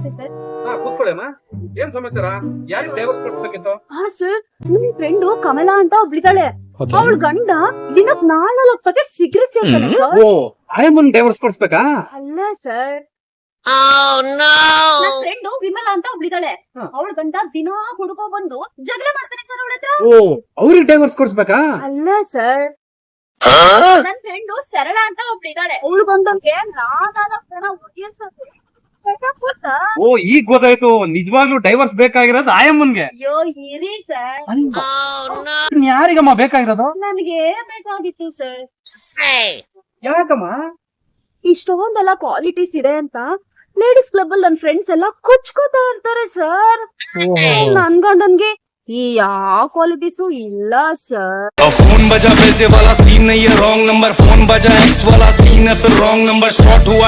ನಮಸ್ತೆ ಸರ್. ಕೂತ್ಕೊಳ್ಳೇಮ್ಮ. ಏನ್ ಸಮಾಚಾರ? ಯಾರಿಗೆ ಡೈವರ್ಸ್ ಕೊಡ್ಸ್ಬೇಕಿತ್ತು? ಸರ್, ನಿಮ್ ಫ್ರೆಂಡ್ ಕಮಲಾ ಅಂತ ಒಬ್ಳಿದಾಳೆ. ಅವಳ ಗಂಡ ದಿನಕ್ 4 ಪ್ಯಾಕೆಟ್ ಸಿಗರೇಟ್ ಸೇರ್ತಾನೆ ಸರ್. ಓ, ಆಯಮ್ಮನ್ ಡೈವರ್ಸ್ ಕೊಡ್ಸ್ಬೇಕಾ? ಅಲ್ಲ ಸರ್, ನನ್ನ ಫ್ರೆಂಡ್ ವಿಮಲಾ ಅಂತ ಒಬ್ಳಿದಾಳೆ. ಅವಳ ಗಂಡ ದಿನ ಹುಡುಗೋ ಬಂದು ಜಗಳ ಮಾಡ್ತಾನೆ ಸರ್ ಅವಳ ಹತ್ರ. ಓ, ಅವ್ರಿಗೆ ಡೈವರ್ಸ್ ಕೊಡ್ಸ್ಬೇಕಾ? ಅಲ್ಲ ಸರ್, ನನ್ ಫ್ರೆಂಡ್ ಸರಳ ಅಂತ ಒಬ್ಳಿದಾಳೆ. ಅವಳು ಬಂದವ್ಗೆ 4 ಜನ ಒಡಿಯನ್ಸ್. ಓ, ಈಗ ಗೊತ್ತಾಯ್ತು. ನಿಜವಾಗ್ಲೂ ಡೈವರ್ಸ್ ಬೇಕಾಗಿರೋದು ಆಯಮ್ಮನ್ಗೆ. ಅಯ್ಯೋ ಇರಿ ಸರ್, ಯಾರಿಗಮ್ಮ ಬೇಕಾಗಿರೋದು? ನನಗೆ ಬೇಕಾಗಿತ್ತು ಸರ್. ಯಾಕಮ್ಮ? ಇಷ್ಟೊಂದೆಲ್ಲ ಕ್ವಾಲಿಟೀಸ್ ಇದೆ ಅಂತ ಲೇಡೀಸ್ ಕ್ಲಬ್ ಅಲ್ಲಿ ನನ್ ಫ್ರೆಂಡ್ಸ್ ಎಲ್ಲ ಕುಚ್ಕೋತಾ ಇರ್ತಾರೆ ಸರ್. ನನ್ ಗಂಡನ್ಗೆ ಈ ಯಾವ ಕ್ವಾಲಿಟೀಸು ಇಲ್ಲ ಸರ್. फोन बजा पैसे वाला सीन नहीं है रॉन्ग नंबर फोन बजा एक्स वाला सीन है फिर रॉन्ग नंबर शॉर्ट हुआ